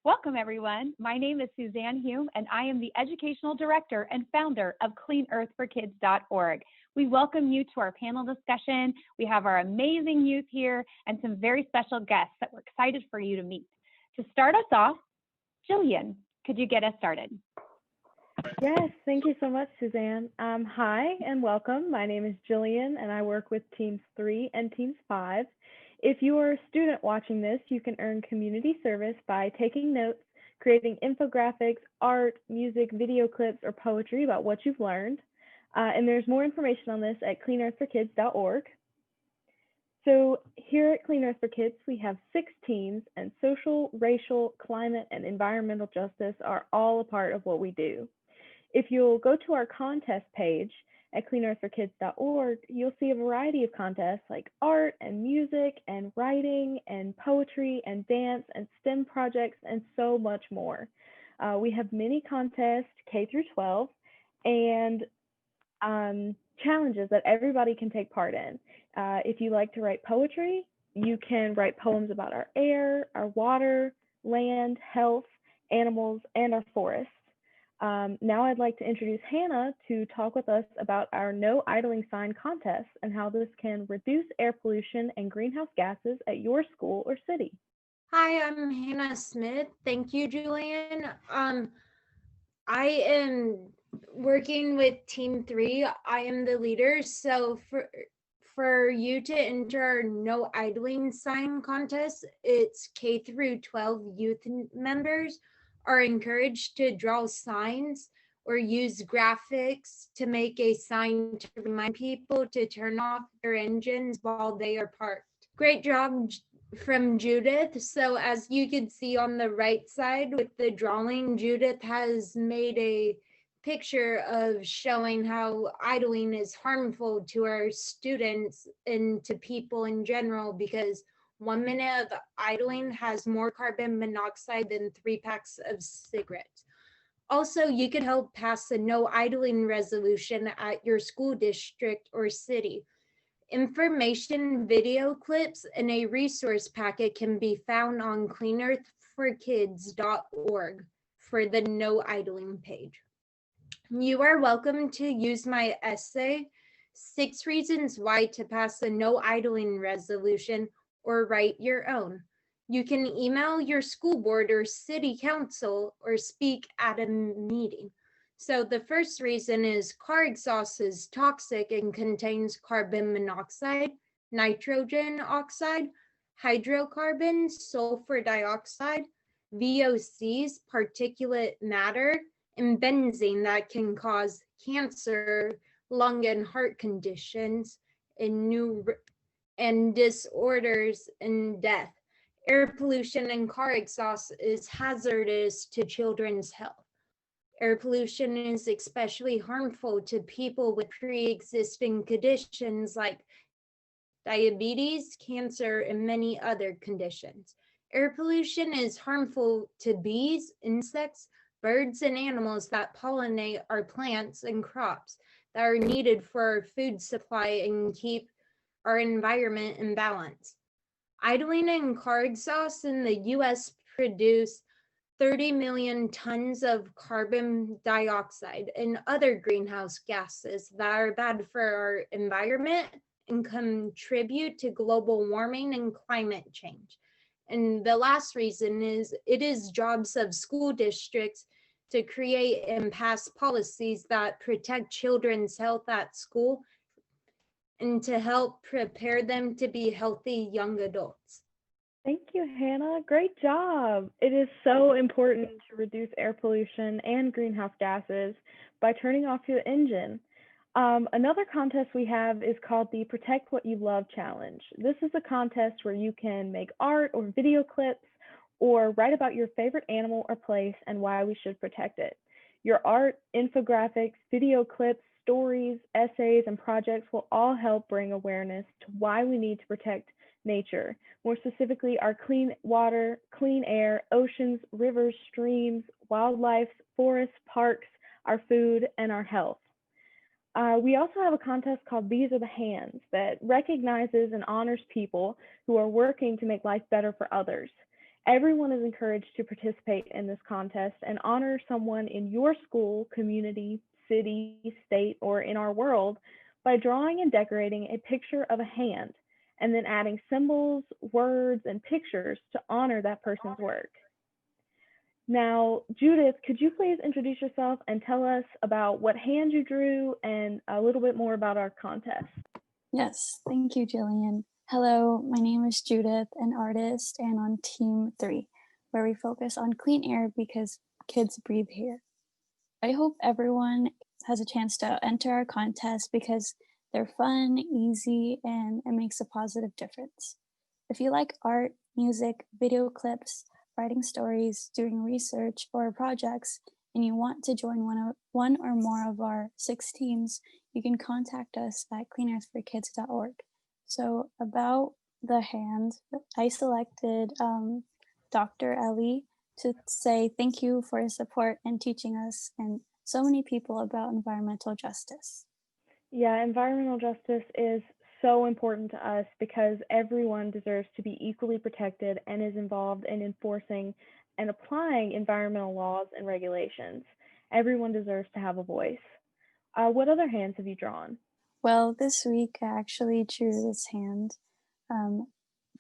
Welcome, everyone. My name is Suzanne Hume, and I am the Educational Director and founder of CleanEarthForKids.org. We welcome you to our panel discussion. We have our amazing youth here and some very special guests that we're excited for you to meet. To start us off, Jillian, could you get us started? Yes, thank you so much, Suzanne. Hi and welcome. My name is Jillian and I work with Teams 3 and Teams 5. If you are a student watching this, you can earn community service by taking notes, creating infographics, art, music, video clips, or poetry about what you've learned. And there's more information on this at cleanearthforkids.org. So here at Clean Earth for Kids, we have 6 teams, and social, racial, climate, and environmental justice are all a part of what we do. If you'll go to our contest page at cleanearthforkids.org, you'll see a variety of contests like art and music and writing and poetry and dance and STEM projects and so much more. We have many contests K through 12 and challenges that everybody can take part in. If you like to write poetry, you can write poems about our air, our water, land, health, animals, and our forests. Now I'd like to introduce Hannah to talk with us about our No Idling Sign contest and how this can reduce air pollution and greenhouse gases at your school or city. Hi, I'm Hannah Smith. Thank you, Julian. I am working with Team 3. I am the leader. So for you to enter our No Idling Sign contest, it's K through 12 youth members are encouraged to draw signs or use graphics to make a sign to remind people to turn off their engines while they are parked. Great job from Judith. So as you can see on the right side with the drawing, Judith has made a picture of showing how idling is harmful to our students and to people in general, because 1 minute of idling has more carbon monoxide than 3 packs of cigarettes. Also, you could help pass a no idling resolution at your school district or city. Information, video clips, and a resource packet can be found on cleanearthforkids.org for the no idling page. You are welcome to use my essay, 6 Reasons Why to Pass a No Idling Resolution, or write your own. You can email your school board or city council or speak at a meeting. So the first reason is car exhaust is toxic and contains carbon monoxide, nitrogen oxide, hydrocarbons, sulfur dioxide, VOCs, particulate matter, and benzene that can cause cancer, lung and heart conditions, and disorders and death. Air pollution and car exhaust is hazardous to children's health. Air pollution is especially harmful to people with pre-existing conditions like diabetes, cancer, and many other conditions. Air pollution is harmful to bees, insects, birds, and animals that pollinate our plants and crops that are needed for our food supply and keep our environment in balance. Idling and car exhaust in the US produce 30 million tons of carbon dioxide and other greenhouse gases that are bad for our environment and contribute to global warming and climate change. And the last reason is it is jobs of school districts to create and pass policies that protect children's health at school and to help prepare them to be healthy young adults. Thank you, Hannah. Great job. It is so important to reduce air pollution and greenhouse gases by turning off your engine. Another contest we have is called the Protect What You Love Challenge. This is a contest where you can make art or video clips or write about your favorite animal or place and why we should protect it. Your art, infographics, video clips, stories, essays, and projects will all help bring awareness to why we need to protect nature, more specifically our clean water, clean air, oceans, rivers, streams, wildlife, forests, parks, our food, and our health. We also have a contest called These Are the Hands that recognizes and honors people who are working to make life better for others. Everyone is encouraged to participate in this contest and honor someone in your school, community, city, state, or in our world by drawing and decorating a picture of a hand and then adding symbols, words, and pictures to honor that person's work. Now, Judith, could you please introduce yourself and tell us about what hand you drew and a little bit more about our contest? Yes, thank you, Jillian. Hello, my name is Judith, an artist and on Team 3, where we focus on clean air because kids breathe here. I hope everyone has a chance to enter our contest because they're fun, easy, and it makes a positive difference. If you like art, music, video clips, writing stories, doing research, or projects, and you want to join one or more of our 6 teams, you can contact us at cleanearthforkids.org. So about the hand, I selected Dr. Ellie to say thank you for his support and teaching us and so many people about environmental justice. Yeah, environmental justice is so important to us because everyone deserves to be equally protected and is involved in enforcing and applying environmental laws and regulations. Everyone deserves to have a voice. What other hands have you drawn? Well, this week I actually drew this hand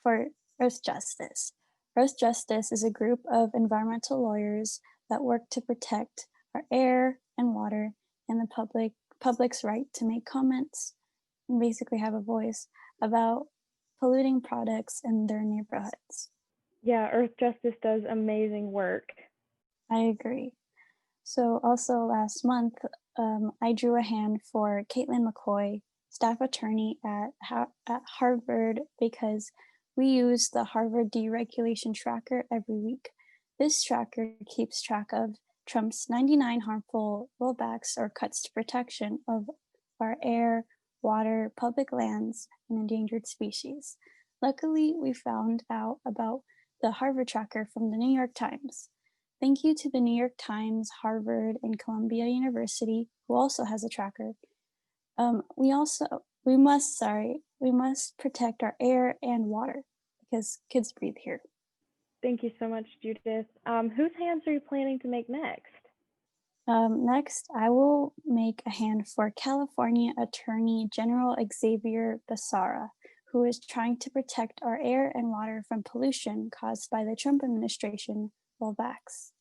for Earth Justice. Earth Justice is a group of environmental lawyers that work to protect our air and water and the public's right to make comments and basically have a voice about polluting products in their neighborhoods. Yeah, Earth Justice does amazing work. I agree. So also last month, I drew a hand for Caitlin McCoy, staff attorney at Harvard, because we use the Harvard Deregulation Tracker every week. This tracker keeps track of Trump's 99 harmful rollbacks or cuts to protection of our air, water, public lands, and endangered species. Luckily, we found out about the Harvard tracker from the New York Times. Thank you to the New York Times, Harvard, and Columbia University, who also has a tracker. We must protect our air and water because kids breathe here. Thank you so much, Judith. Whose hands are you planning to make next? Next, I will make a hand for California Attorney General Xavier Becerra, who is trying to protect our air and water from pollution caused by the Trump administration rollbacks.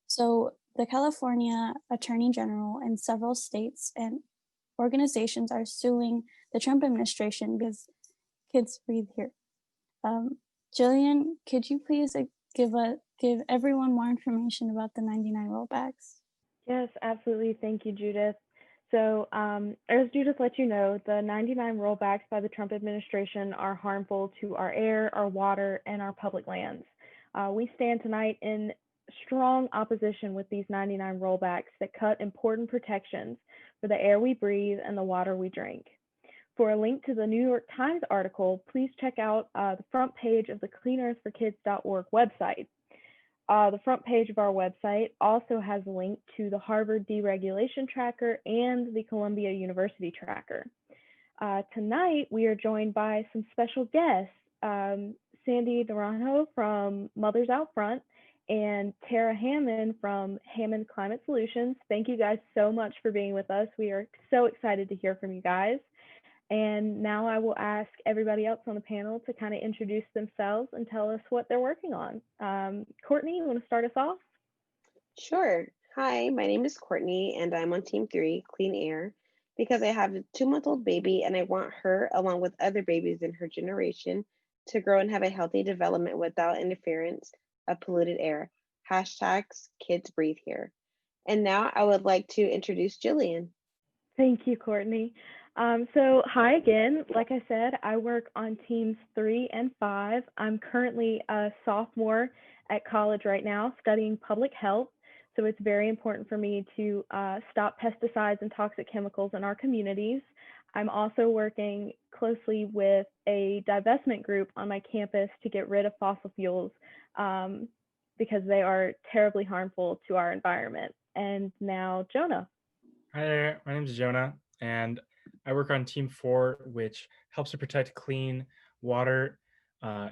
So the California Attorney General and several states and organizations are suing the Trump administration because kids breathe here. Jillian, could you please give everyone more information about the 99 rollbacks? Yes, absolutely. Thank you, Judith. So as Judith let you know, the 99 rollbacks by the Trump administration are harmful to our air, our water, and our public lands. We stand tonight in strong opposition with these 99 rollbacks that cut important protections for the air we breathe and the water we drink. For a link to the New York Times article, please check out the front page of the cleanearthforkids.org website. The front page of our website also has a link to the Harvard Deregulation Tracker and the Columbia University Tracker. Tonight, we are joined by some special guests, Sandy Naranjo from Mothers Out Front and Tara Hammond from Hammond Climate Solutions. Thank you guys so much for being with us. We are so excited to hear from you guys. And now I will ask everybody else on the panel to kind of introduce themselves and tell us what they're working on. Courtney, you want to start us off? Sure. Hi, my name is Courtney, and I'm on Team 3, Clean Air, because I have a 2-month-old baby and I want her, along with other babies in her generation, to grow and have a healthy development without interference of polluted air. Hashtags kids breathe here. And now I would like to introduce Jillian. Thank you, Courtney. So hi again. Like I said, I work on teams 3 and 5. I'm currently a sophomore at college right now studying public health. So it's very important for me to stop pesticides and toxic chemicals in our communities. I'm also working closely with a divestment group on my campus to get rid of fossil fuels because they are terribly harmful to our environment. And now Jonah. Hi there, my name is Jonah, and I work on Team 4, which helps to protect clean water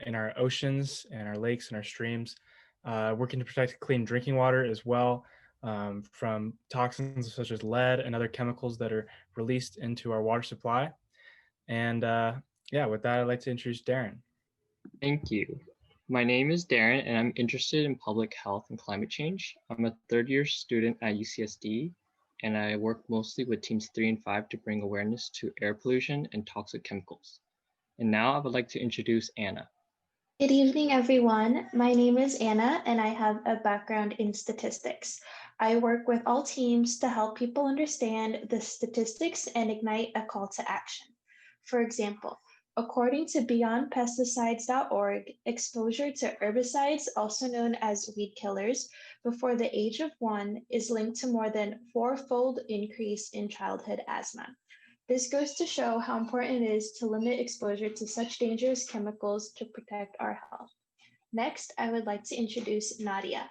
in our oceans and our lakes and our streams, working to protect clean drinking water as well from toxins such as lead and other chemicals that are released into our water supply. And yeah, with that, I'd like to introduce Darren. Thank you. My name is Darren, and I'm interested in public health and climate change. I'm a third-year student at UCSD, and I work mostly with teams 3 and 5 to bring awareness to air pollution and toxic chemicals. And now I would like to introduce Anna. Good evening, everyone. My name is Anna, and I have a background in statistics. I work with all teams to help people understand the statistics and ignite a call to action. For example, according to beyondpesticides.org, exposure to herbicides, also known as weed killers, before the age of 1 is linked to more than 4-fold increase in childhood asthma. This goes to show how important it is to limit exposure to such dangerous chemicals to protect our health. Next, I would like to introduce Nadia.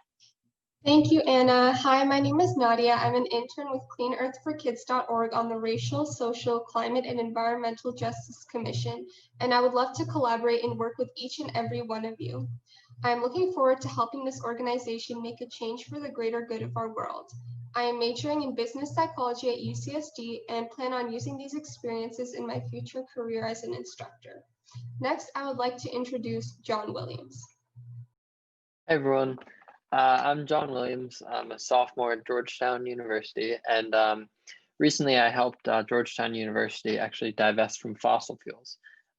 Thank you, Anna. Hi, my name is Nadia. I'm an intern with CleanEarthForKids.org on the Racial, Social, Climate, and Environmental Justice Commission, and I would love to collaborate and work with each and every one of you. I'm looking forward to helping this organization make a change for the greater good of our world. I am majoring in business psychology at UCSD and plan on using these experiences in my future career as an instructor. Next, I would like to introduce John Williams. Hey everyone, I'm John Williams. I'm a sophomore at Georgetown University, and recently I helped Georgetown University actually divest from fossil fuels.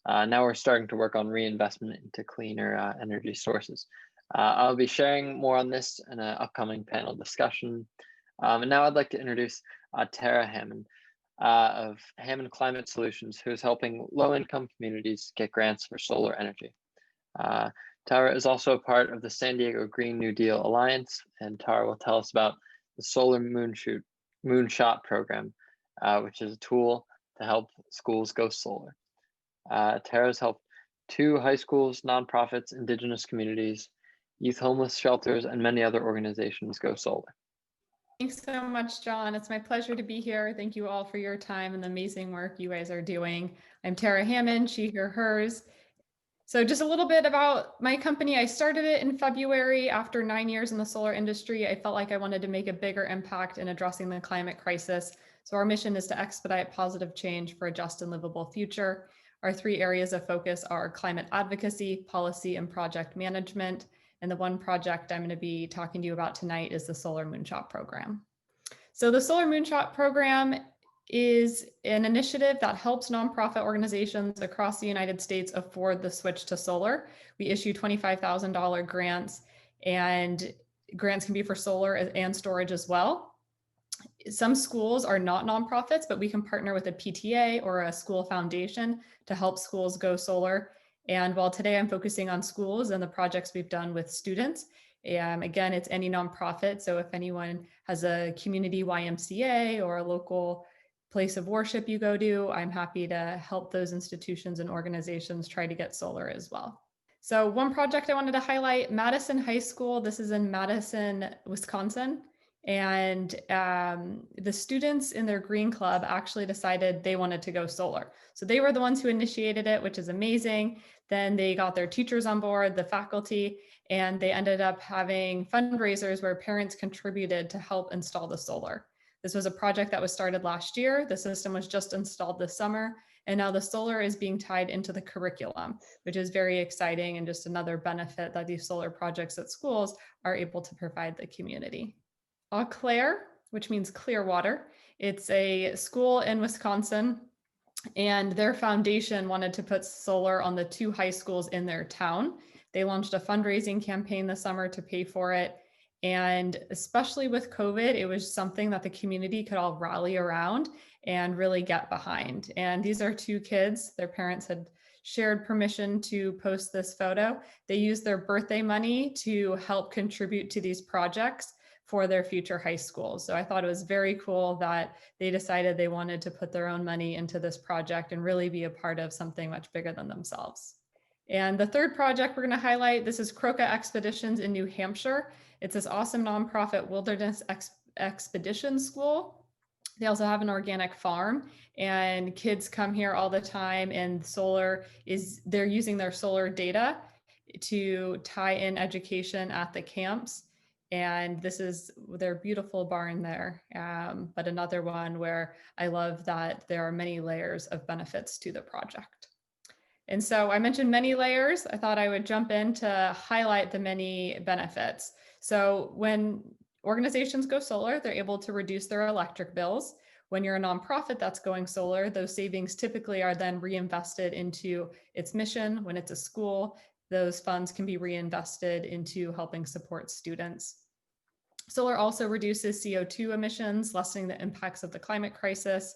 Now we're starting to work on reinvestment into cleaner energy sources. I'll be sharing more on this in an upcoming panel discussion. And now I'd like to introduce Tara Hammond of Hammond Climate Solutions, who is helping low-income communities get grants for solar energy. Tara is also a part of the San Diego Green New Deal Alliance, and Tara will tell us about the Solar Moonshot program, which is a tool to help schools go solar. Tara's helped 2 high schools, nonprofits, indigenous communities, youth homeless shelters, and many other organizations go solar. Thanks so much, John. It's my pleasure to be here. Thank you all for your time and the amazing work you guys are doing. I'm Tara Hammond, she, her, hers. So just a little bit about my company. I started it in February after 9 years in the solar industry. I felt like I wanted to make a bigger impact in addressing the climate crisis. So our mission is to expedite positive change for a just and livable future. Our 3 areas of focus are climate advocacy, policy, and project management. And the one project I'm going to be talking to you about tonight is the Solar Moonshot program. So the Solar Moonshot program is an initiative that helps nonprofit organizations across the United States afford the switch to solar. We issue $25,000 grants, and grants can be for solar and storage as well. Some schools are not nonprofits, but we can partner with a PTA or a school foundation to help schools go solar. And while today I'm focusing on schools and the projects we've done with students, again, it's any nonprofit. So if anyone has a community YMCA or a local place of worship you go to, I'm happy to help those institutions and organizations try to get solar as well. So one project I wanted to highlight, Madison High School. This is in Madison, Wisconsin. And the students in their Green Club actually decided they wanted to go solar. So they were the ones who initiated it, which is amazing. Then they got their teachers on board, the faculty, and they ended up having fundraisers where parents contributed to help install the solar. This was a project that was started last year. The system was just installed this summer, and now the solar is being tied into the curriculum, which is very exciting and just another benefit that these solar projects at schools are able to provide the community. Eau Claire, which means clear water. It's a school in Wisconsin, and their foundation wanted to put solar on the 2 high schools in their town. They launched a fundraising campaign this summer to pay for it. And especially with COVID, it was something that the community could all rally around and really get behind. And these are 2 kids. Their parents had shared permission to post this photo. They used their birthday money to help contribute to these projects for their future high schools. So I thought it was very cool that they decided they wanted to put their own money into this project and really be a part of something much bigger than themselves. And the third project we're going to highlight, this is Croca Expeditions in New Hampshire. It's this awesome nonprofit wilderness expedition school. They also have an organic farm, and kids come here all the time, and they're using their solar data to tie in education at the camps. And this is their beautiful barn there, but another one where I love that there are many layers of benefits to the project. And so I mentioned many layers. I thought I would jump in to highlight the many benefits. So when organizations go solar, they're able to reduce their electric bills. When you're a nonprofit that's going solar, those savings typically are then reinvested into its mission. When it's a school, those funds can be reinvested into helping support students. Solar also reduces CO2 emissions, lessening the impacts of the climate crisis.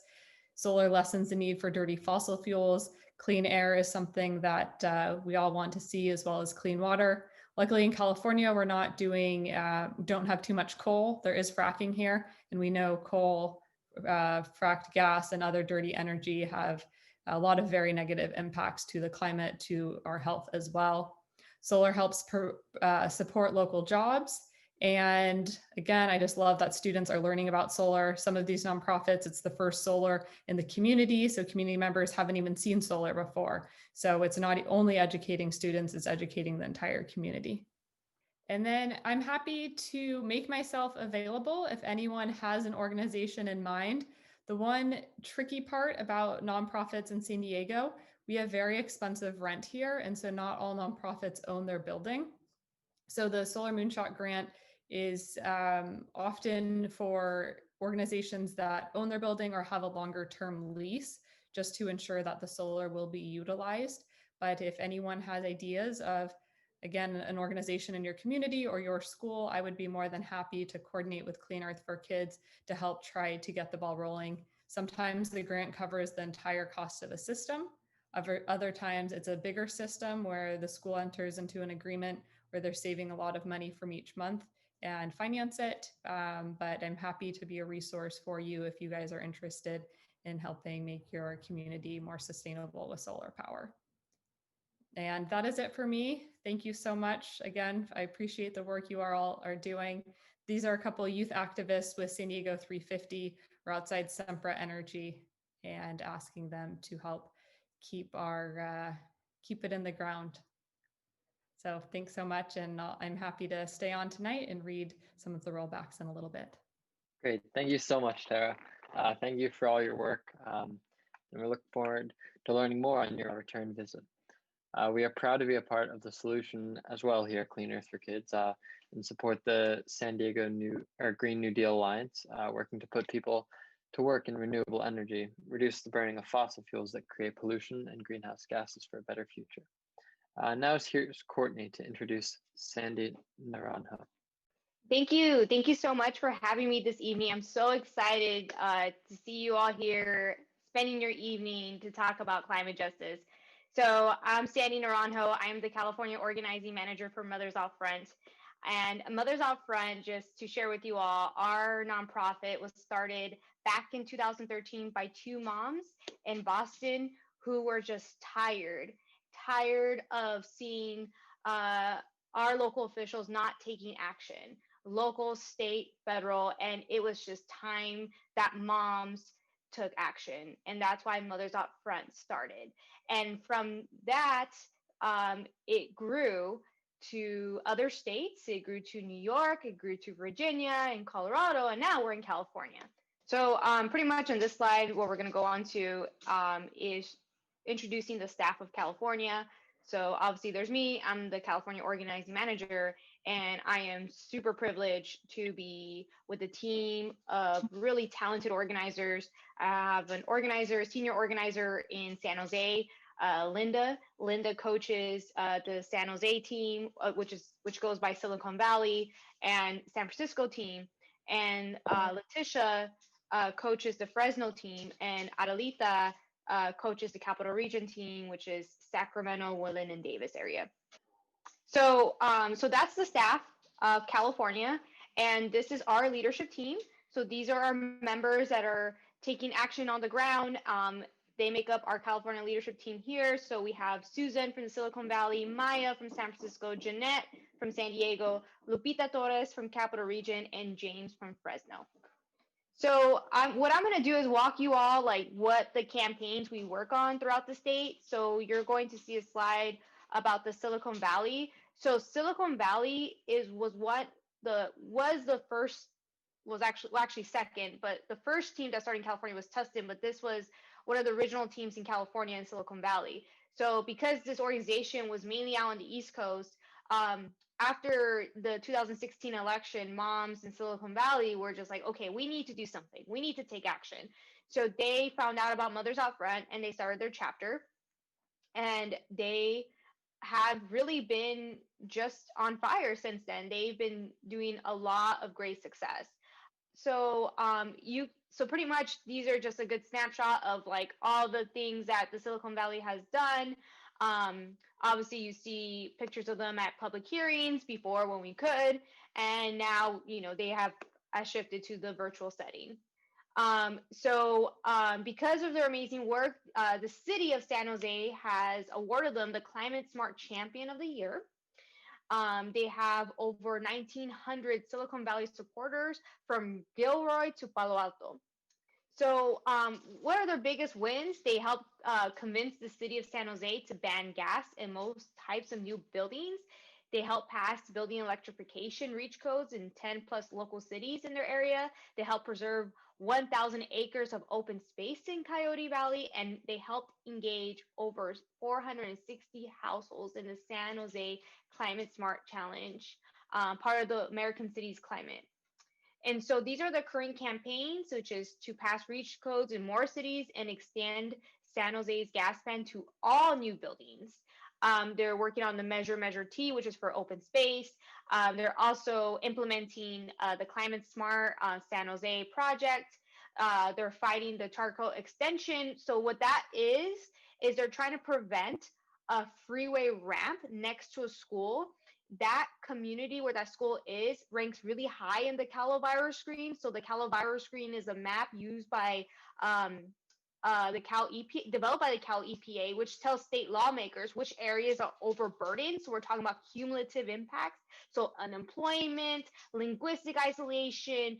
Solar lessens the need for dirty fossil fuels. Clean air is something that we all want to see, as well as clean water. Luckily in California, we're not don't have too much coal. There is fracking here, and we know coal, fracked gas, and other dirty energy have a lot of very negative impacts to the climate, to our health as well. Solar helps support local jobs. And again, I just love that students are learning about solar. Some of these nonprofits, it's the first solar in the community. So community members haven't even seen solar before. So it's not only educating students, it's educating the entire community. And then I'm happy to make myself available if anyone has an organization in mind. The one tricky part about nonprofits in San Diego, we have very expensive rent here. And so not all nonprofits own their building. So the Solar Moonshot Grant is often for organizations that own their building or have a longer term lease, just to ensure that the solar will be utilized. But if anyone has ideas of, again, an organization in your community or your school, I would be more than happy to coordinate with Clean Earth for Kids to help try to get the ball rolling. Sometimes the grant covers the entire cost of a system. Other times it's a bigger system where the school enters into an agreement where they're saving a lot of money from each month and finance it. But I'm happy to be a resource for you if you guys are interested in helping make your community more sustainable with solar power. And that is it for me. Thank you so much. Again, I appreciate the work you all are doing. These are a couple of youth activists with San Diego 350. We're outside Sempra Energy and asking them to help keep it in the ground. So thanks so much. And I'm happy to stay on tonight and read some of the rollbacks in a little bit. Great. Thank you so much, Tara. Thank you for all your work. And we look forward to learning more on your return visit. We are proud to be a part of the solution as well here at Clean Earth for Kids and support the San Diego Green New Deal Alliance, working to put people to work in renewable energy, reduce the burning of fossil fuels that create pollution and greenhouse gases for a better future. Now here's Courtney to introduce Sandy Naranjo. Thank you. Thank you so much for having me this evening. I'm so excited to see you all here spending your evening to talk about climate justice. So I'm Sandy Naranjo. I am the California Organizing Manager for Mothers Out Front. And Mothers Out Front, just to share with you all, our nonprofit was started back in 2013 by two moms in Boston who were just tired of seeing our local officials not taking action, local, state, federal, and it was just time that moms took action. And that's why Mothers Out Front started. And from that, it grew to other states. It grew to New York, it grew to Virginia and Colorado, and now we're in California. So pretty much on this slide, what we're going to go on to is introducing the staff of California. So obviously there's me, I'm the California Organizing Manager, and I am super privileged to be with a team of really talented organizers. I have an organizer, senior organizer in San Jose, Linda. Linda coaches the San Jose team, which goes by Silicon Valley, and San Francisco team. And Letitia coaches the Fresno team, and Adelita coaches the Capital Region team, which is Sacramento, Woodland, and Davis area. So, so that's the staff of California, and this is our leadership team. So these are our members that are taking action on the ground. They make up our California leadership team here. So we have Susan from the Silicon Valley, Maya from San Francisco, Jeanette from San Diego, Lupita Torres from Capital Region, and James from Fresno. So what I'm going to do is walk you all like what the campaigns we work on throughout the state. So you're going to see a slide about the Silicon Valley. So Silicon Valley was the first, was actually, well, actually second, but the first team that started in California was Tustin, but this was one of the original teams in California and Silicon Valley. So because this organization was mainly out on the East Coast, um, after the 2016 election, moms in Silicon Valley were just like, okay, we need to do something. We need to take action. So they found out about Mothers Out Front and they started their chapter. And they have really been just on fire since then. They've been doing a lot of great success. So pretty much these are just a good snapshot of like all the things that the Silicon Valley has done. Obviously you see pictures of them at public hearings before when we could, and now they have shifted to the virtual setting. Because of their amazing work, the city of San Jose has awarded them the Climate Smart Champion of the Year. They have over 1,900 Silicon Valley supporters from Gilroy to Palo Alto. So what are their biggest wins? They helped convince the city of San Jose to ban gas in most types of new buildings. They helped pass building electrification reach codes in 10 plus local cities in their area. They helped preserve 1,000 acres of open space in Coyote Valley, and they helped engage over 460 households in the San Jose Climate Smart Challenge, part of the American Cities Climate. And so these are the current campaigns, which is to pass reach codes in more cities and extend San Jose's gas ban to all new buildings. They're working on the Measure T, which is for open space. They're also implementing the Climate Smart San Jose project. They're fighting the charcoal extension. So what that is they're trying to prevent a freeway ramp next to a school. That community where that school is ranks really high in the calovirus screen. So the calovirus screen is a map used by the Cal EPA, developed by the Cal EPA, which tells state lawmakers which areas are overburdened. So we're talking about cumulative impacts. So unemployment, linguistic isolation,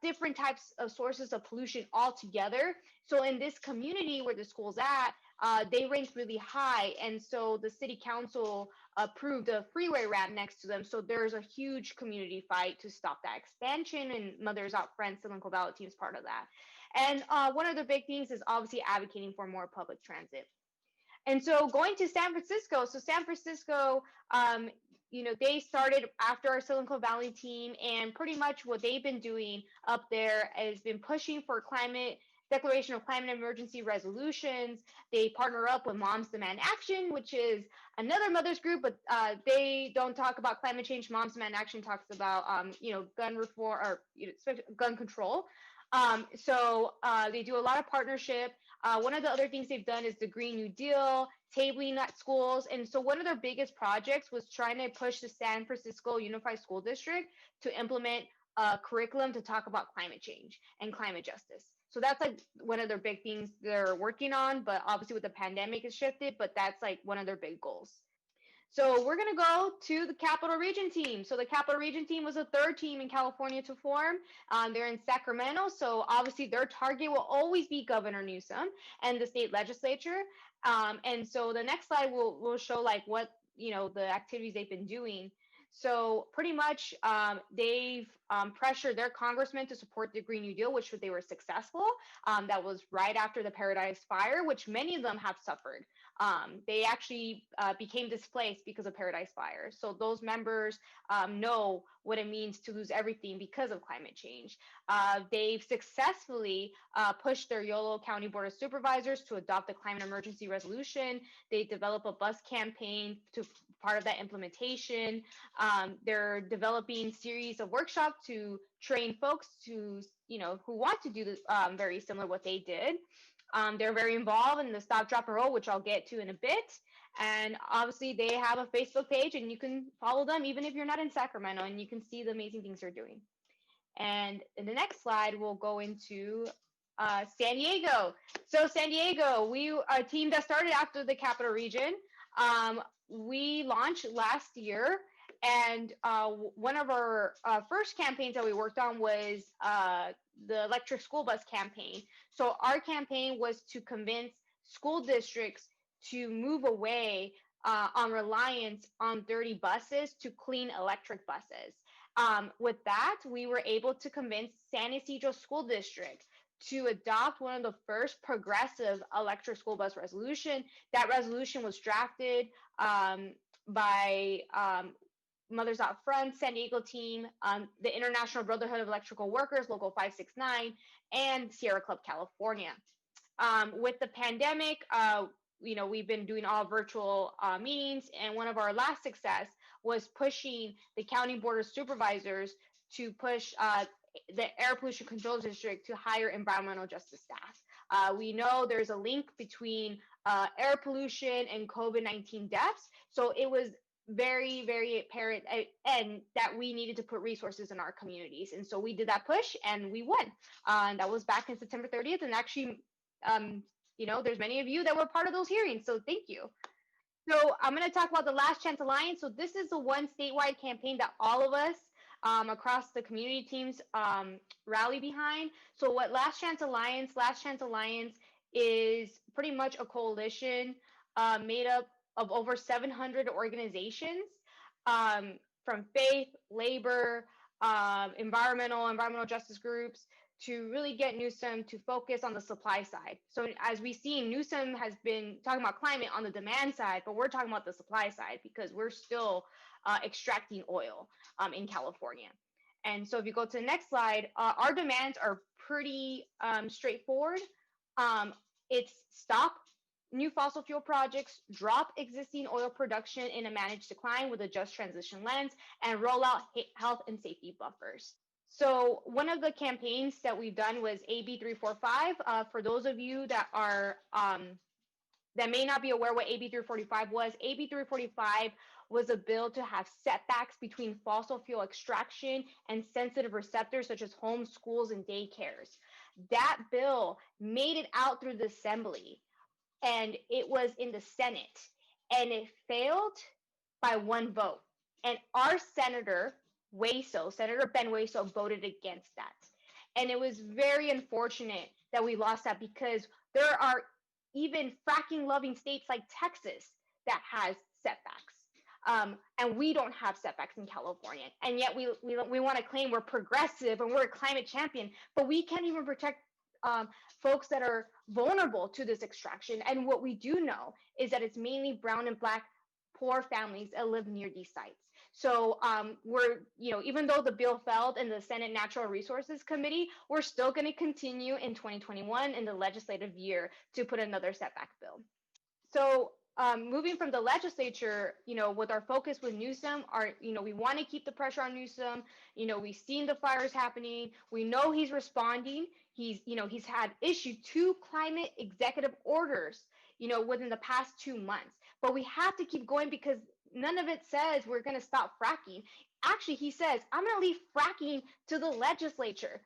different types of sources of pollution all together. So in this community where the school's at, they ranked really high. And so the city council approved a freeway ramp next to them. So there's a huge community fight to stop that expansion, and Mothers Out Front Silicon Valley team is part of that. And one of the big things is obviously advocating for more public transit. And so going to San Francisco, they started after our Silicon Valley team, and pretty much what they've been doing up there has been pushing for declaration of climate emergency resolutions. They partner up with Moms Demand Action, which is another mothers group, but they don't talk about climate change. Moms Demand Action talks about gun reform or gun control. They do a lot of partnership. One of the other things they've done is the Green New Deal, tabling at schools. And so one of their biggest projects was trying to push the San Francisco Unified School District to implement a curriculum to talk about climate change and climate justice. So that's like one of their big things they're working on, but obviously with the pandemic it's shifted, but that's like one of their big goals. So we're going to go to the Capital Region team. So the Capital Region team was the third team in California to form. They're in Sacramento. So obviously their target will always be Governor Newsom and the state legislature. And so the next slide will show like what, the activities they've been doing. So pretty much they've pressured their congressmen to support the Green New Deal, which they were successful. That was right after the Paradise Fire, which many of them have suffered. They actually became displaced because of Paradise Fire. So those members know what it means to lose everything because of climate change. They've successfully pushed their Yolo County Board of Supervisors to adopt the climate emergency resolution. They develop a bus campaign to part of that implementation. They're developing series of workshops to train folks who want to do very similar what they did. They're very involved in the Stop, Drop, and Roll, which I'll get to in a bit. And obviously they have a Facebook page and you can follow them even if you're not in Sacramento, and you can see the amazing things they're doing. And in the next slide, we'll go into San Diego. So San Diego, we are a team that started after the Capital Region. We launched last year, And one of our first campaigns that we worked on was the electric school bus campaign. So our campaign was to convince school districts to move away on reliance on dirty buses to clean electric buses. With that, we were able to convince San Ysidro School District to adopt one of the first progressive electric school bus resolution. That resolution was drafted by Mothers Out Front, San Diego team, the International Brotherhood of Electrical Workers, Local 569, and Sierra Club California. With the pandemic, we've been doing all virtual meetings, and one of our last success was pushing the County Board of Supervisors to push the Air Pollution Control District to hire environmental justice staff. We know there's a link between air pollution and COVID-19 deaths, so it was very, very apparent and that we needed to put resources in our communities. And so we did that push and we won. That was back in September 30th. And actually, there's many of you that were part of those hearings. So thank you. So I'm going to talk about the Last Chance Alliance. So this is the one statewide campaign that all of us across the community teams rally behind. So what Last Chance Alliance is pretty much a coalition made up of over 700 organizations from faith, labor, environmental justice groups to really get Newsom to focus on the supply side. So as we've seen, Newsom has been talking about climate on the demand side, but we're talking about the supply side because we're still extracting oil in California. And so if you go to the next slide, our demands are pretty straightforward. It's stop new fossil fuel projects, drop existing oil production in a managed decline with a just transition lens, and roll out health and safety buffers. So one of the campaigns that we've done was AB 345. For those of you that are that may not be aware what AB 345 was, AB 345 was a bill to have setbacks between fossil fuel extraction and sensitive receptors such as homes, schools, and daycares. That bill made it out through the assembly, and it was in the Senate, and it failed by one vote. And our Senator Ben Hueso, voted against that. And it was very unfortunate that we lost that because there are even fracking loving states like Texas that has setbacks. And we don't have setbacks in California. And yet we want to claim we're progressive and we're a climate champion, but we can't even protect folks that are vulnerable to this extraction. And what we do know is that it's mainly brown and black poor families that live near these sites. So even though the bill failed in the Senate Natural Resources Committee, we're still going to continue in 2021 in the legislative year to put another setback bill. So moving from the legislature, with our focus with Newsom, we want to keep the pressure on Newsom. We've seen the fires happening. We know he's responding. He's had issued 2 climate executive orders, within the past 2 months. But we have to keep going because none of it says we're going to stop fracking. Actually, he says, I'm going to leave fracking to the legislature.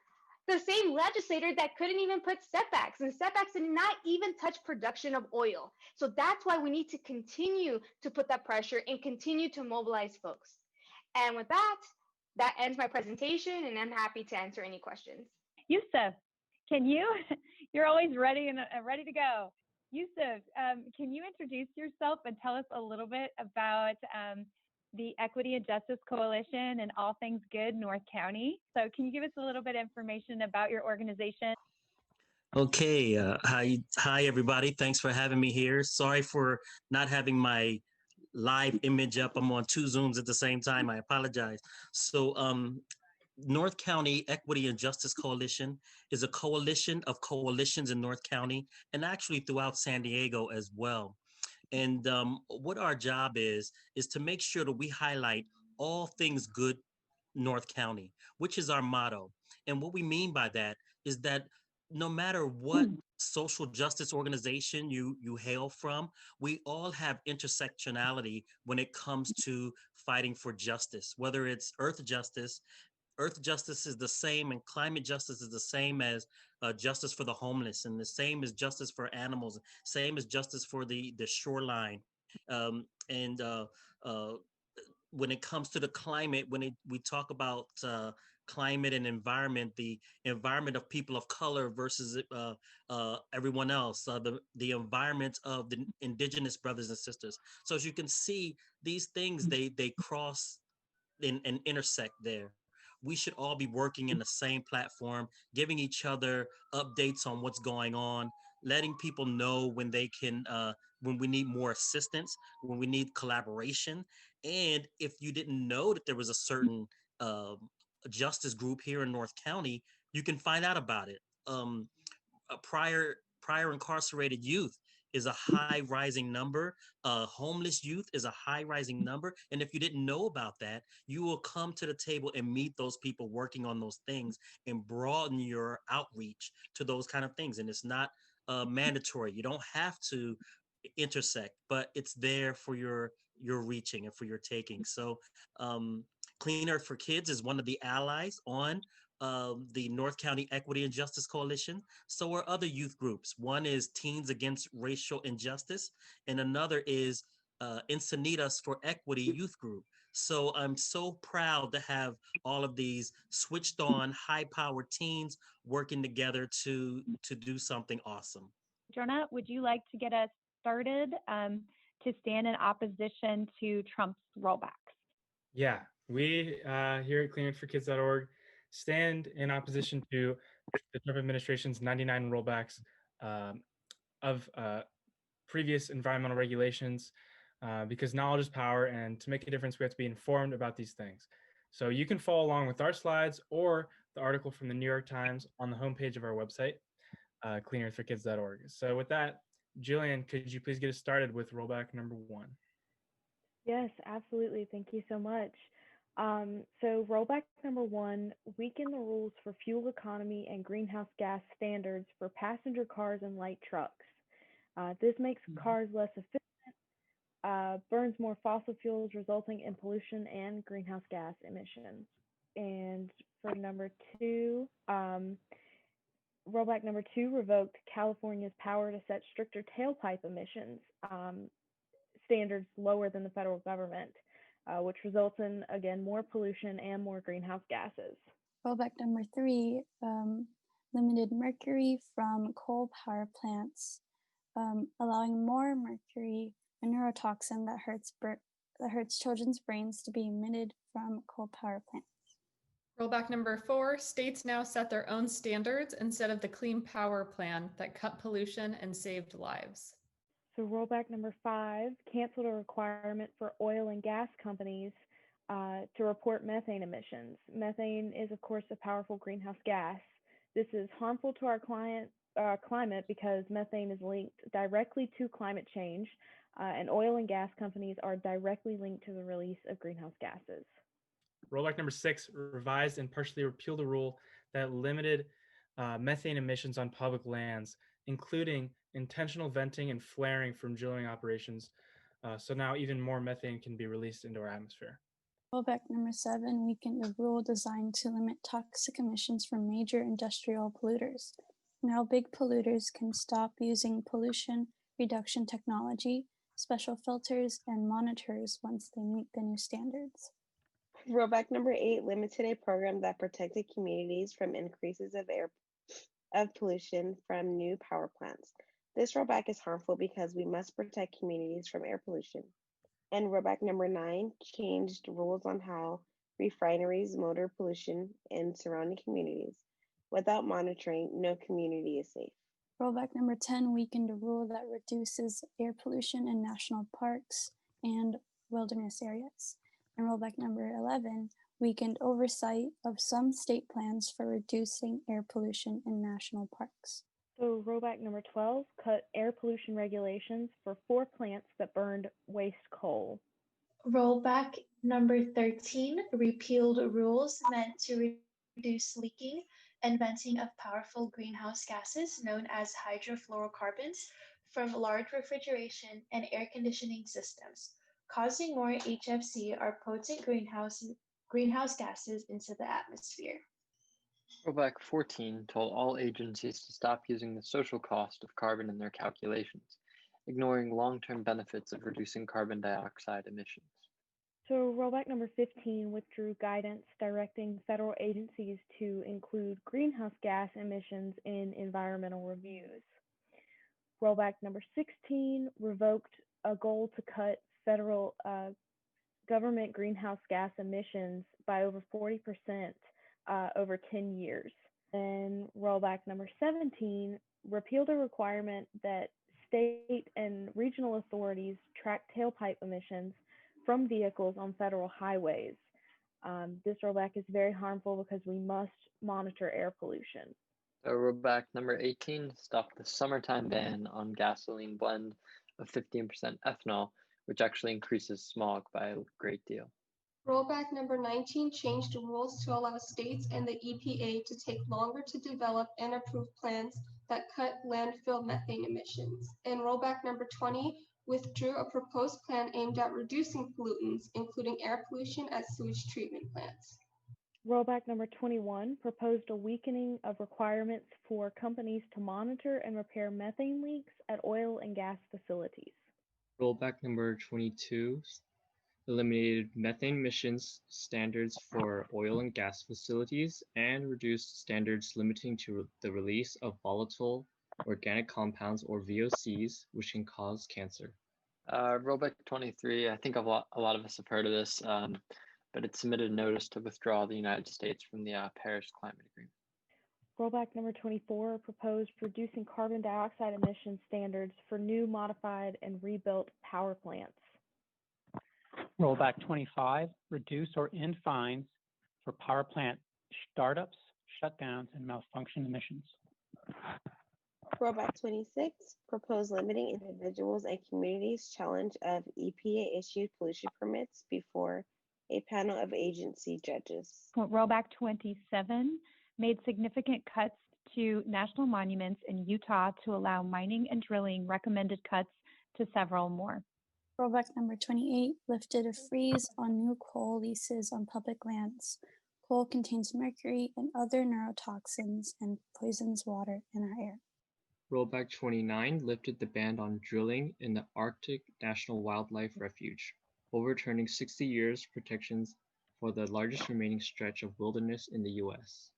The same legislator that couldn't even put setbacks, and setbacks did not even touch production of oil. So that's why we need to continue to put that pressure and continue to mobilize folks. And with that ends my presentation, and I'm happy to answer any questions. Yusuf, you're always ready and ready to go. Yusuf, can you introduce yourself and tell us a little bit about the Equity and Justice Coalition and All Things Good North County? So can you give us a little bit of information about your organization? Okay. Hi, everybody. Thanks for having me here. Sorry for not having my live image up. I'm on 2 Zooms at the same time. I apologize. So North County Equity and Justice Coalition is a coalition of coalitions in North County and actually throughout San Diego as well. And what our job is to make sure that we highlight all things good North County, which is our motto. And what we mean by that is that no matter what social justice organization you hail from, we all have intersectionality when it comes to fighting for justice, whether it's earth justice. Earth justice is the same, and climate justice is the same as justice for the homeless, and the same as justice for animals, same as justice for the shoreline. when it comes to the climate, we talk about climate and environment, the environment of people of color versus everyone else, the environment of the indigenous brothers and sisters. So as you can see, these things they cross and intersect there. We should all be working in the same platform, giving each other updates on what's going on, letting people know when we need more assistance, when we need collaboration. And if you didn't know that there was a certain justice group here in North County, you can find out about it. Prior incarcerated youth is a high rising number. Homeless youth is a high rising number. And if you didn't know about that, you will come to the table and meet those people working on those things and broaden your outreach to those kind of things. And it's not mandatory. You don't have to intersect, but it's there for your reaching and for your taking. So Clean Earth for Kids is one of the allies on the North County Equity and Justice Coalition. So are other youth groups. One is Teens Against Racial Injustice, and another is Encinitas for Equity Youth Group. So I'm so proud to have all of these switched on, high-powered teens working together to do something awesome. Jonah, would you like to get us started to stand in opposition to Trump's rollbacks? Yeah, we here at cleanearthforkids.org stand in opposition to the Trump administration's 99 rollbacks of previous environmental regulations because knowledge is power, and to make a difference, we have to be informed about these things. So you can follow along with our slides or the article from the New York Times on the homepage of our website, cleanearthforkids.org. So with that, Jillian, could you please get us started with rollback number 1? Yes, absolutely. Thank you so much. So rollback number 1, weaken the rules for fuel economy and greenhouse gas standards for passenger cars and light trucks. This makes cars less efficient, burns more fossil fuels, resulting in pollution and greenhouse gas emissions. And for number 2, rollback number 2 revoked California's power to set stricter tailpipe emissions standards lower than the federal government, which results in, again, more pollution and more greenhouse gases. Rollback number 3 limited mercury from coal power plants, allowing more mercury, a neurotoxin that hurts children's brains, to be emitted from coal power plants. Rollback number 4, states now set their own standards instead of the Clean Power Plan that cut pollution and saved lives. So rollback number 5, canceled a requirement for oil and gas companies to report methane emissions. Methane is, of course, a powerful greenhouse gas. This is harmful to our climate because methane is linked directly to climate change, and oil and gas companies are directly linked to the release of greenhouse gases. Rollback number 6, revised and partially repealed a rule that limited methane emissions on public lands, including intentional venting and flaring from drilling operations. So now even more methane can be released into our atmosphere. Rollback number 7, weakened a rule designed to limit toxic emissions from major industrial polluters. Now big polluters can stop using pollution reduction technology, special filters, and monitors once they meet the new standards. Rollback number 8 limited a program that protected communities from increases of pollution from new power plants. This rollback is harmful because we must protect communities from air pollution. And rollback number 9 changed rules on how refineries motor pollution in surrounding communities. Without monitoring, no community is safe. Rollback number 10 weakened a rule that reduces air pollution in national parks and wilderness areas. And rollback number 11 weakened oversight of some state plans for reducing air pollution in national parks. So rollback number 12 cut air pollution regulations for 4 plants that burned waste coal. Rollback number 13 repealed rules meant to reduce leaking and venting of powerful greenhouse gases known as hydrofluorocarbons from large refrigeration and air conditioning systems, causing more HFC or potent greenhouse gases into the atmosphere. Rollback 14 told all agencies to stop using the social cost of carbon in their calculations, ignoring long-term benefits of reducing carbon dioxide emissions. So rollback number 15 withdrew guidance directing federal agencies to include greenhouse gas emissions in environmental reviews. Rollback number 16 revoked a goal to cut federal government greenhouse gas emissions by over 40% over 10 years. Then rollback number 17 repealed a requirement that state and regional authorities track tailpipe emissions from vehicles on federal highways. This rollback is very harmful because we must monitor air pollution. So rollback number 18 stopped the summertime ban on gasoline blend of 15% ethanol, which actually increases smog by a great deal. Rollback number 19 changed the rules to allow states and the EPA to take longer to develop and approve plans that cut landfill methane emissions. And rollback number 20 withdrew a proposed plan aimed at reducing pollutants, including air pollution at sewage treatment plants. Rollback number 21 proposed a weakening of requirements for companies to monitor and repair methane leaks at oil and gas facilities. Rollback number 22 eliminated methane emissions standards for oil and gas facilities and reduced standards limiting to the release of volatile organic compounds or VOCs, which can cause cancer. Rollback 23, I think a lot of us have heard of this, but it submitted a notice to withdraw the United States from the Paris Climate Agreement. Rollback number 24 proposed reducing carbon dioxide emission standards for new, modified, and rebuilt power plants. Rollback 25, reduce or end fines for power plant startups, shutdowns, and malfunction emissions. Rollback 26, propose limiting individuals and communities' challenge of EPA-issued pollution permits before a panel of agency judges. Rollback 27 made significant cuts to national monuments in Utah to allow mining and drilling recommended cuts to several more. Rollback number 28 lifted a freeze on new coal leases on public lands. Coal contains mercury and other neurotoxins and poisons water and our air. Rollback 29 lifted the ban on drilling in the Arctic National Wildlife Refuge, overturning 60 years protections for the largest remaining stretch of wilderness in the U.S.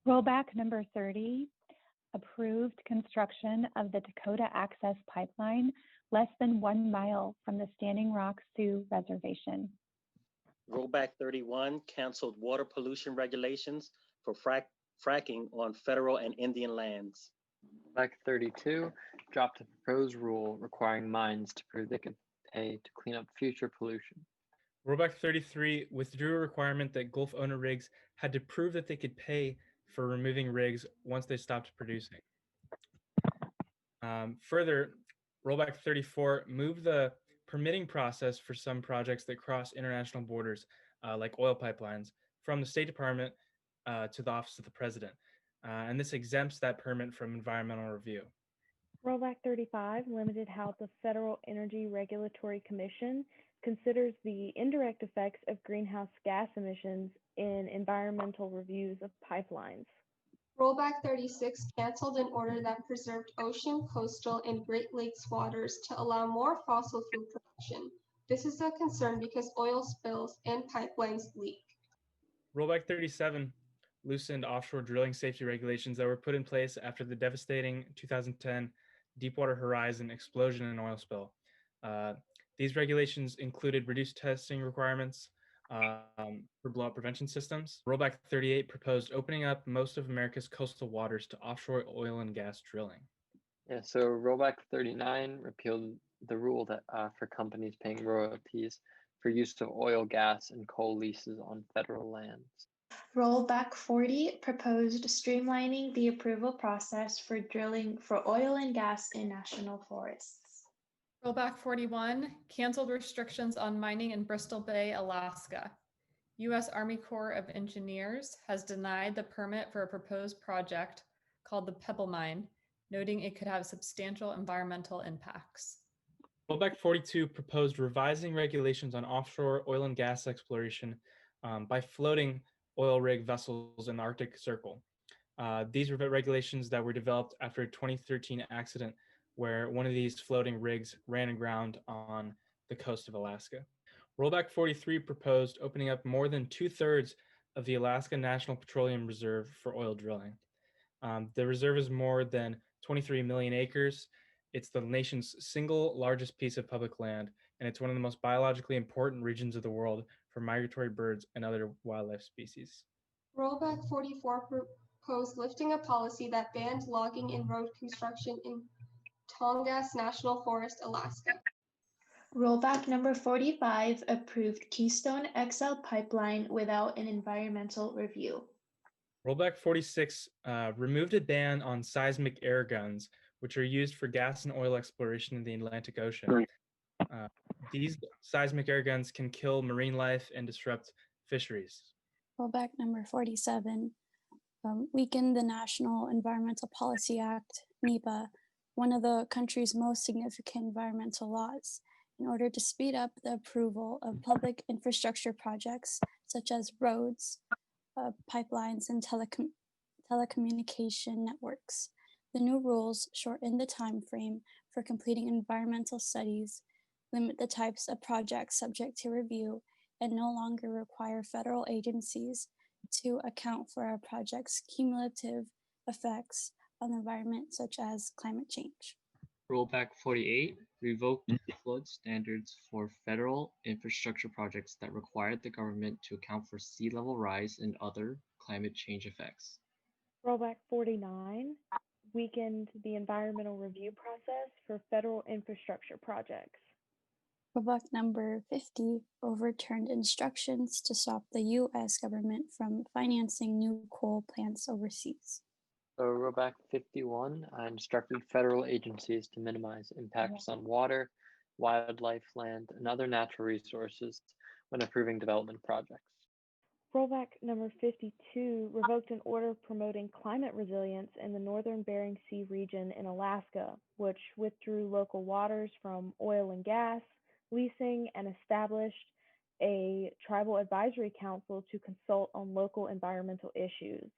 Rollback number 30 approved construction of the Dakota Access Pipeline less than 1 mile from the Standing Rock Sioux Reservation. Rollback 31 canceled water pollution regulations for fracking on federal and Indian lands. Rollback 32 dropped a proposed rule requiring mines to prove they could pay to clean up future pollution. Rollback 33 withdrew a requirement that Gulf owner rigs had to prove that they could pay for removing rigs once they stopped producing. Further, Rollback 34 moved the permitting process for some projects that cross international borders, like oil pipelines, from the State Department to the Office of the President. And this exempts that permit from environmental review. Rollback 35 limited how the Federal Energy Regulatory Commission considers the indirect effects of greenhouse gas emissions in environmental reviews of pipelines. Rollback 36 canceled an order that preserved ocean, coastal, and Great Lakes waters to allow more fossil fuel production. This is a concern because oil spills and pipelines leak. Rollback 37 loosened offshore drilling safety regulations that were put in place after the devastating 2010 Deepwater Horizon explosion and oil spill. These regulations included reduced testing requirements for blowout prevention systems. Rollback 38 proposed opening up most of America's coastal waters to offshore oil and gas drilling. Yeah, so Rollback 39 repealed the rule that for companies paying royalties for use of oil, gas, and coal leases on federal lands. Rollback 40 proposed streamlining the approval process for drilling for oil and gas in national forests. Rollback 41 canceled restrictions on mining in Bristol Bay, Alaska. U.S. Army Corps of Engineers has denied the permit for a proposed project called the Pebble Mine, noting it could have substantial environmental impacts. Rollback 42 proposed revising regulations on offshore oil and gas exploration by floating oil rig vessels in the Arctic Circle. These were regulations that were developed after a 2013 accident where one of these floating rigs ran aground on the coast of Alaska. Rollback 43 proposed opening up more than 2/3 of the Alaska National Petroleum Reserve for oil drilling. The reserve is more than 23 million acres. It's the nation's single largest piece of public land, and it's one of the most biologically important regions of the world for migratory birds and other wildlife species. Rollback 44 proposed lifting a policy that banned logging and road construction in Tongass National Forest, Alaska. Rollback number 45 approved Keystone XL pipeline without an environmental review. Rollback 46 removed a ban on seismic air guns, which are used for gas and oil exploration in the Atlantic Ocean. These seismic air guns can kill marine life and disrupt fisheries. Rollback number 47 weakened the National Environmental Policy Act, NEPA, one of the country's most significant environmental laws, in order to speed up the approval of public infrastructure projects such as roads, pipelines, and telecommunication networks. The new rules shorten the time frame for completing environmental studies, limit the types of projects subject to review, and no longer require federal agencies to account for a project's cumulative effects on the environment, such as climate change. Rollback 48 revoked flood standards for federal infrastructure projects that required the government to account for sea level rise and other climate change effects. Rollback 49 weakened the environmental review process for federal infrastructure projects. Rollback number 50 overturned instructions to stop the U.S. government from financing new coal plants overseas. So Rollback 51 instructed federal agencies to minimize impacts on water, wildlife, land, and other natural resources when approving development projects. Rollback number 52 revoked an order promoting climate resilience in the northern Bering Sea region in Alaska, which withdrew local waters from oil and gas leasing and established a tribal advisory council to consult on local environmental issues.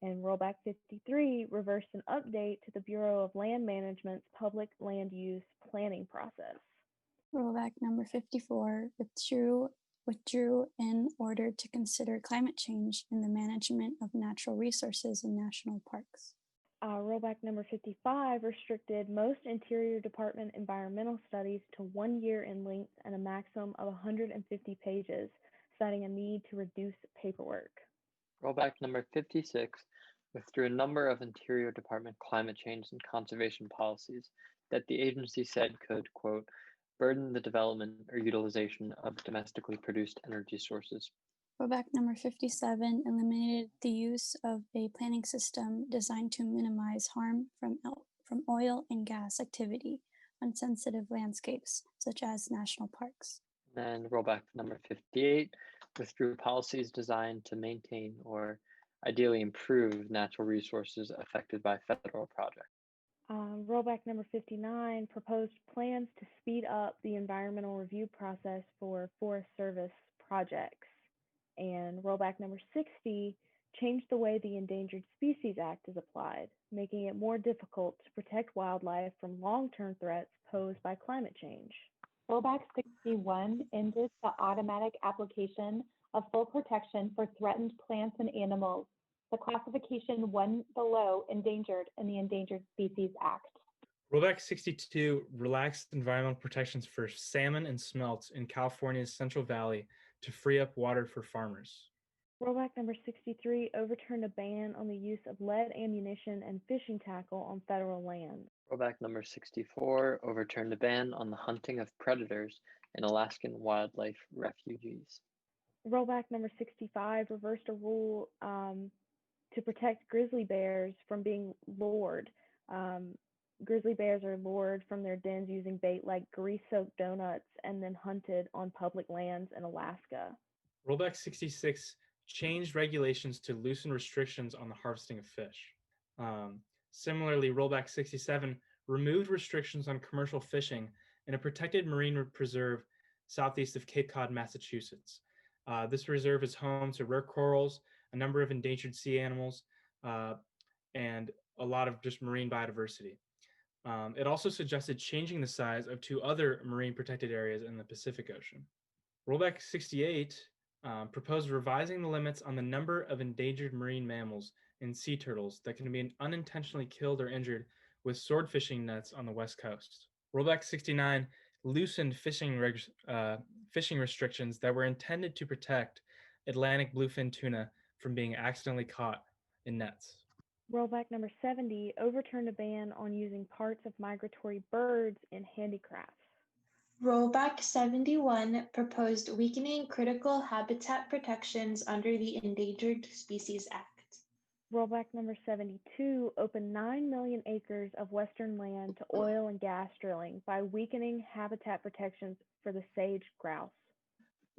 And Rollback 53 reversed an update to the Bureau of Land Management's public land use planning process. Rollback number 54 withdrew in order to consider climate change in the management of natural resources in national parks. Rollback number 55 restricted most Interior Department environmental studies to 1 year in length and a maximum of 150 pages, citing a need to reduce paperwork. Rollback number 56 withdrew a number of Interior Department climate change and conservation policies that the agency said could, quote, burden the development or utilization of domestically produced energy sources. Rollback number 57 eliminated the use of a planning system designed to minimize harm from oil and gas activity on sensitive landscapes, such as national parks. And rollback number 58 withdrew policies designed to maintain or ideally improve natural resources affected by federal projects. Rollback number 59 proposed plans to speed up the environmental review process for Forest Service projects. And rollback number 60 changed the way the Endangered Species Act is applied, making it more difficult to protect wildlife from long-term threats posed by climate change. Rollback 61 ended the automatic application of full protection for threatened plants and animals, the classification one below endangered in the Endangered Species Act. Rollback 62 relaxed environmental protections for salmon and smelts in California's Central Valley to free up water for farmers. Rollback number 63 overturned a ban on the use of lead ammunition and fishing tackle on federal land. Rollback number 64 overturned a ban on the hunting of predators in Alaskan wildlife refuges. Rollback number 65 reversed a rule to protect grizzly bears from being lured. Grizzly bears are lured from their dens using bait like grease-soaked donuts and then hunted on public lands in Alaska. Rollback 66 changed regulations to loosen restrictions on the harvesting of fish. Similarly, Rollback 67 removed restrictions on commercial fishing in a protected marine preserve southeast of Cape Cod, Massachusetts. This reserve is home to rare corals, a number of endangered sea animals, and a lot of just marine biodiversity. It also suggested changing the size of two other marine protected areas in the Pacific Ocean. Rollback 68 proposed revising the limits on the number of endangered marine mammals and sea turtles that can be unintentionally killed or injured with sword fishing nets on the West Coast. Rollback 69 loosened fishing restrictions that were intended to protect Atlantic bluefin tuna from being accidentally caught in nets. Rollback number 70 overturned a ban on using parts of migratory birds in handicrafts. Rollback 71 proposed weakening critical habitat protections under the Endangered Species Act. Rollback number 72 opened 9 million acres of western land to oil and gas drilling by weakening habitat protections for the sage grouse.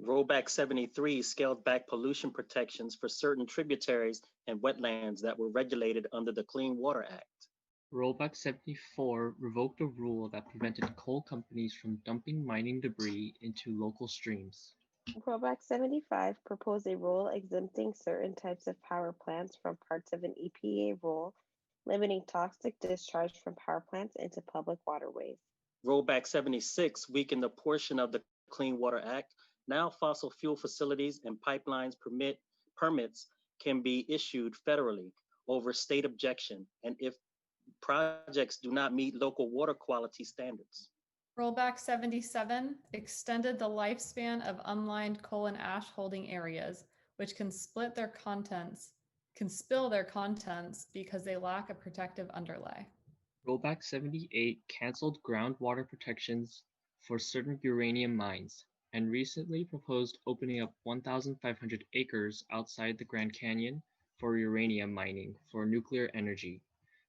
Rollback 73 scaled back pollution protections for certain tributaries and wetlands that were regulated under the Clean Water Act. Rollback 74 revoked a rule that prevented coal companies from dumping mining debris into local streams. Rollback 75 proposed a rule exempting certain types of power plants from parts of an EPA rule, limiting toxic discharge from power plants into public waterways. Rollback 76 weakened a portion of the Clean Water Act. Now fossil fuel facilities and pipelines permits can be issued federally over state objection and if projects do not meet local water quality standards. Rollback 77 extended the lifespan of unlined coal and ash holding areas, which can spill their contents because they lack a protective underlay. Rollback 78 canceled groundwater protections for certain uranium mines and recently proposed opening up 1,500 acres outside the Grand Canyon for uranium mining for nuclear energy.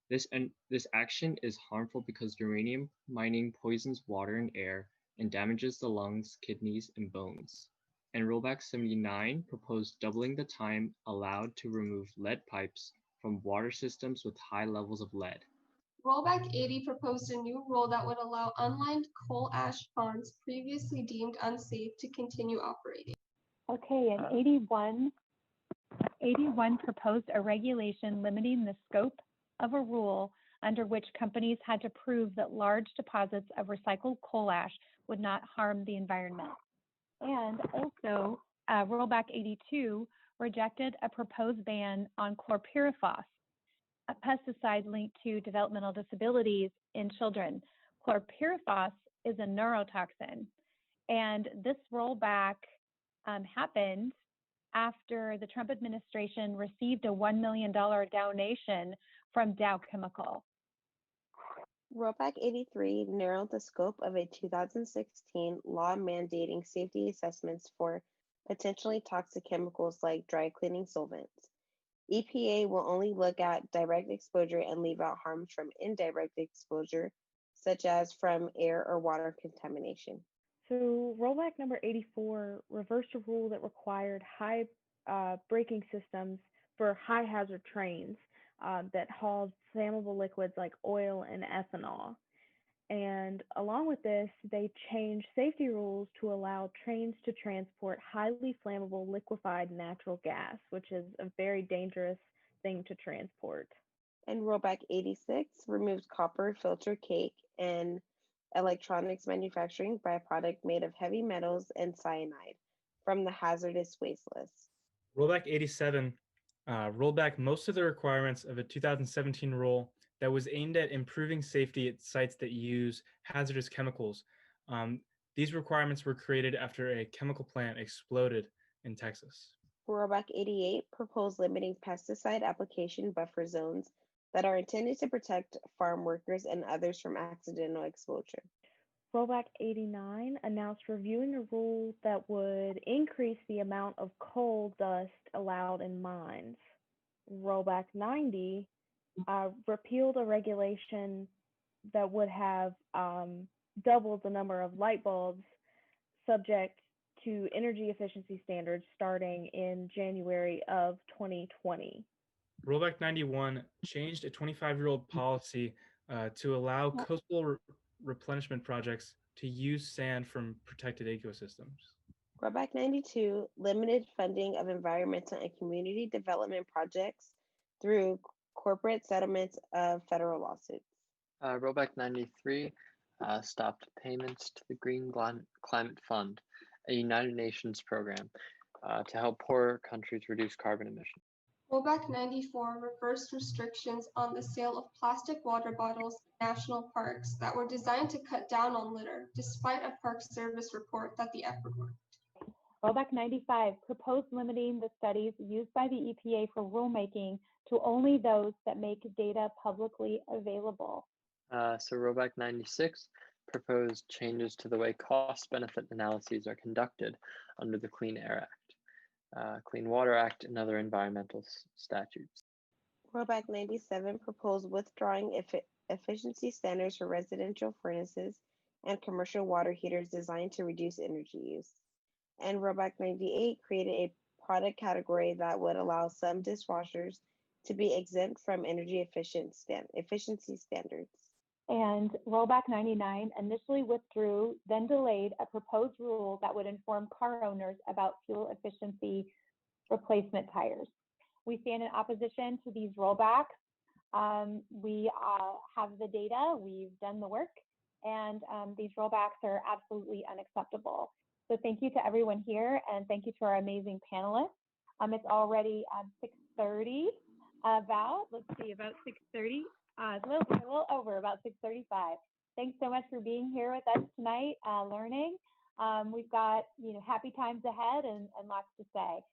This action is harmful because uranium mining poisons water and air and damages the lungs, kidneys, and bones. And Rollback 79 proposed doubling the time allowed to remove lead pipes from water systems with high levels of lead. Rollback 80 proposed a new rule that would allow unlined coal ash ponds previously deemed unsafe to continue operating. Okay, and 81 proposed a regulation limiting the scope of a rule under which companies had to prove that large deposits of recycled coal ash would not harm the environment. And also, Rollback 82 rejected a proposed ban on chlorpyrifos, a pesticide linked to developmental disabilities in children. Chlorpyrifos is a neurotoxin, and this rollback happened after the Trump administration received a $1 million donation from Dow Chemical. Rollback 83 narrowed the scope of a 2016 law mandating safety assessments for potentially toxic chemicals like dry cleaning solvents. EPA will only look at direct exposure and leave out harms from indirect exposure, such as from air or water contamination. So rollback number 84 reversed a rule that required high braking systems for high hazard trains that hauled flammable liquids like oil and ethanol. And along with this, they changed safety rules to allow trains to transport highly flammable liquefied natural gas, which is a very dangerous thing to transport. And Rollback 86 removes copper filter cake and electronics manufacturing byproduct made of heavy metals and cyanide from the hazardous waste list. Rollback 87 rolled back most of the requirements of a 2017 rule that was aimed at improving safety at sites that use hazardous chemicals. These requirements were created after a chemical plant exploded in Texas. Rollback 88 proposed limiting pesticide application buffer zones that are intended to protect farm workers and others from accidental exposure. Rollback 89 announced reviewing a rule that would increase the amount of coal dust allowed in mines. Rollback 90 repealed a regulation that would have doubled the number of light bulbs subject to energy efficiency standards starting in January of 2020. Rollback 91 changed a 25-year-old policy to allow coastal replenishment projects to use sand from protected ecosystems. Rollback 92 limited funding of environmental and community development projects through corporate settlements of federal lawsuits. Rollback 93 stopped payments to the Green Climate Fund a United Nations program to help poorer countries reduce carbon emissions. Rollback 94 refers to restrictions on the sale of plastic water bottles in national parks that were designed to cut down on litter, despite a Park Service report that the effort worked. Rollback 95 proposed limiting the studies used by the EPA for rulemaking to only those that make data publicly available. So Rollback 96 proposed changes to the way cost-benefit analyses are conducted under the Clean Air Act, Clean Water Act, and other environmental statutes. Rollback 97 proposed withdrawing efficiency standards for residential furnaces and commercial water heaters designed to reduce energy use. And Rollback 98 created a product category that would allow some dishwashers to be exempt from energy efficiency standards. And Rollback 99 initially withdrew, then delayed a proposed rule that would inform car owners about fuel efficiency replacement tires. We stand in opposition to these rollbacks. We have the data, we've done the work, and these rollbacks are absolutely unacceptable. So thank you to everyone here, and thank you to our amazing panelists. It's already 6:30, about 6:30. A little over, about 6:35. Thanks so much for being here with us tonight, learning. We've got happy times ahead and lots to say.